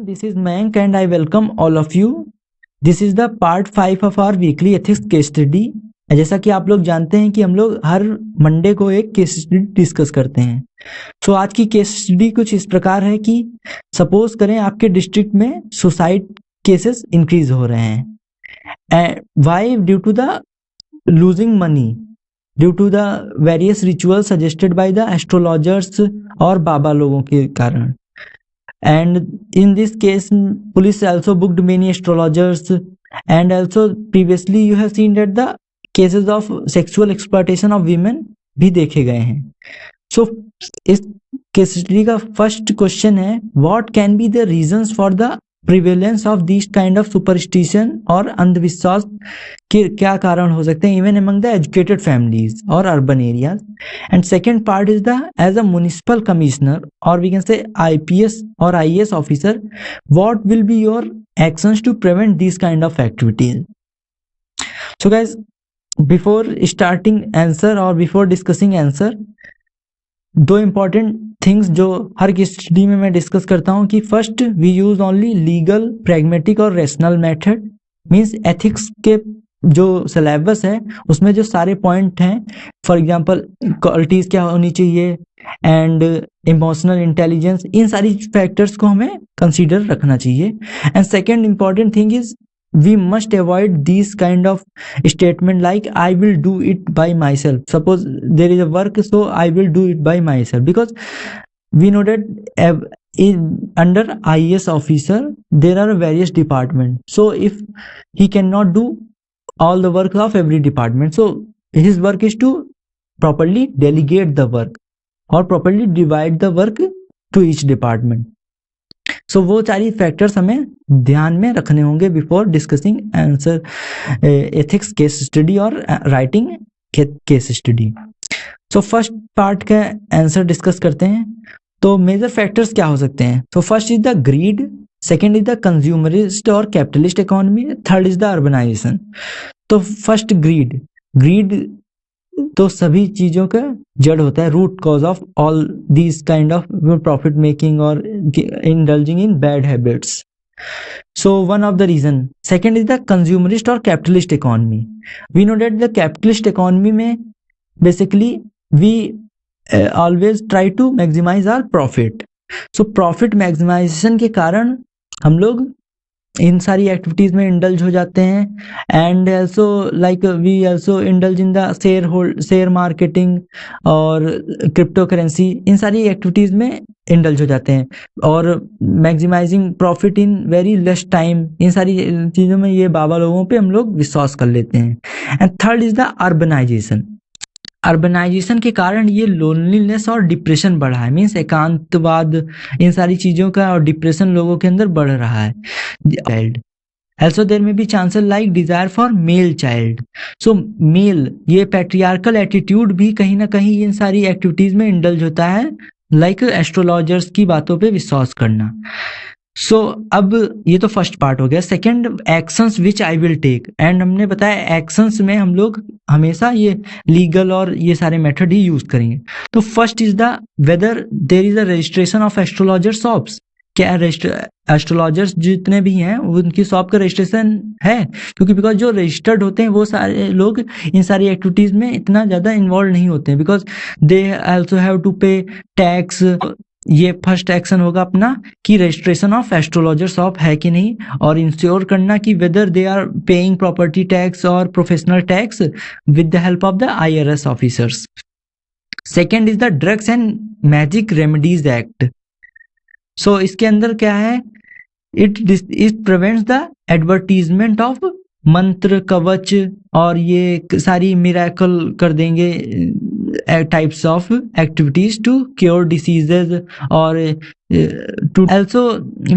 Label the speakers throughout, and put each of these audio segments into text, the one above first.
Speaker 1: This is Mayank and I welcome all of you. This is the part 5 of our weekly ethics case study. जैसा कि आप लोग जानते हैं कि हम लोग हर मंडे को एक केस स्टडी डिस्कस करते हैं। तो आज की केस स्टडी कुछ इस प्रकार है कि सपोज करें आपके डिस्ट्रिक्ट में सुसाइड केसेस इंक्रीज हो रहे हैं। Why? Due to the losing money, due to the various ritual suggested by the astrologers और बाबा लोगों के कारण। And in this case, police also booked many astrologers, and also previously you have seen that the cases of sexual exploitation of women भी देखे गए हैं। So इस केस स्टडी का फर्स्ट क्वेश्चन है, what can be the reasons for the prevalence of these kind of superstition और अंधविश्वास के क्या कारण हो सकते हैं even among the educated families or urban areas। And second part is the as a municipal commissioner or we can say IPS or IAS officer, what will be your actions to prevent these kind of activities? So guys, before starting answer or before discussing answer, दो important things जो हर की study में मैं discuss करता हूँ कि first we use only legal, pragmatic और rational method. Means ethics के जो सिलेबस है उसमें जो सारे पॉइंट हैं, फॉर एग्जांपल क्वालिटीज क्या होनी चाहिए एंड इमोशनल इंटेलिजेंस, इन सारी फैक्टर्स को हमें कंसीडर रखना चाहिए। And second important thing is we must avoid these kind of statement like I will do it by myself. Suppose there is a work, so I will do it by myself, because we know that under IAS officer there are various departments, so if he cannot do all the work of every department, so his work is to properly delegate the work or properly divide the work to each department. So वो सारी factors हमें ध्यान में रखने होंगे before discussing answer ethics case study और writing case study. So first part का answer discuss करते हैं। तो मेजर फैक्टर्स क्या हो सकते हैं? तो first is the greed, second is the consumerist और capitalist economy, third is the urbanisation. तो फर्स्ट ग्रीड तो सभी चीजों का जड़ होता है, root cause of all these kind of profit making और indulging in bad habits. So one of the reason. Second is the consumerist और capitalist economy. We know that the capitalist economy में basically we always try to maximise our profit. So profit maximisation के कारण हम लोग इन सारी activities में indulge हो जाते हैं। And also like we also indulge in the share marketing और क्रिप्टो करेंसी, इन सारी एक्टिविटीज में इंडल्ज हो जाते हैं और maximising profit in very less time, इन सारी चीज़ों में ये बाबा लोगों पे हम लोग विश्वास कर लेते हैं। And third is the urbanisation के कारण ये लोनलीनेस और डिप्रेशन बढ़ा है। मीन्स एकांतवाद, इन सारी चीज़ों का और डिप्रेशन लोगों के अंदर बढ़ रहा है। Child also there may be chances like desire for male child, so male, ये पैट्रियार्कल एटीट्यूड भी कहीं ना कहीं इन सारी एक्टिविटीज में इंडल्ज होता है, लाइक एस्ट्रोलॉजर्स की बातों पे विश्वास करना। सो अब ये तो फर्स्ट पार्ट हो गया। Second, actions which I will take. And हमने बताया एक्शंस में हम लोग हमेशा ये लीगल और ये सारे मेथड ही यूज करेंगे। तो first is the whether there is a registration of astrologer shops. क्या एस्ट्रोलॉजर्स जितने भी हैं उनकी शॉप का रजिस्ट्रेशन है? क्योंकि बिकॉज जो रजिस्टर्ड होते हैं वो सारे लोग इन सारी एक्टिविटीज में इतना ज़्यादा इन्वॉल्व नहीं होते हैं, because they also have to pay tax. ये फर्स्ट एक्शन होगा अपना कि रजिस्ट्रेशन ऑफ एस्ट्रोलॉजर शॉप है कि नहीं, और इंश्योर करना कि whether they are paying property tax और professional tax with the help of the IRS officers. Second is the drugs and magic remedies act. So इसके अंदर क्या है? It prevents the advertisement of mantra, kavach और ये सारी मिराकल कर देंगे types of activities to cure diseases, और to also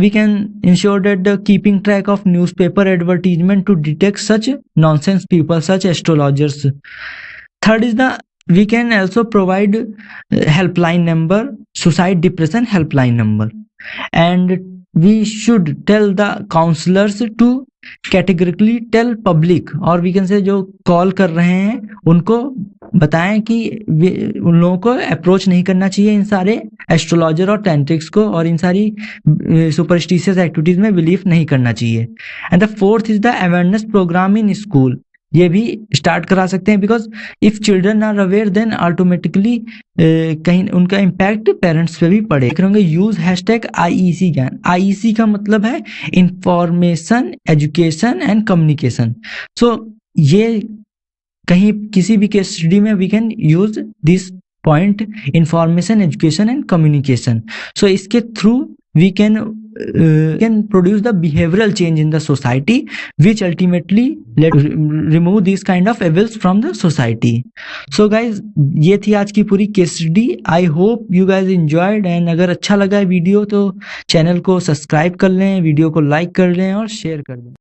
Speaker 1: we can ensure that the keeping track of newspaper advertisement to detect such nonsense people such astrologers. Third is the we can also provide helpline number, suicide depression helpline number, and we should tell the counselors to categorically tell public, और we can say जो call कर रहे हैं उनको बताएं कि उन लोगों को अप्रोच नहीं करना चाहिए इन सारे एस्ट्रोलॉजर और टैंट्रिक्स को और इन सारी सुपरस्टिशियस एक्टिविटीज में बिलीव नहीं करना चाहिए। And the fourth is the awareness programme in school, ये भी स्टार्ट करा सकते हैं, because if children are aware then automatically कहीं उनका इम्पैक्ट पेरेंट्स पे भी पड़े। देख रहे होंगे यूज हैशटैग IEC ज्ञान। IEC का मतलब है information, education and communication. So ये कहीं किसी भी केस स्टडी में we can use this point, information, education and communication. So इसके through we can produce the behavioral change in the society which ultimately remove these kind of evils from the society. So guys, ये थी आज की पूरी case study. I hope you guys enjoyed, and अगर अच्छा लगा है वीडियो तो चैनल को सब्सक्राइब कर लें, वीडियो को लाइक कर लें और शेयर कर दें।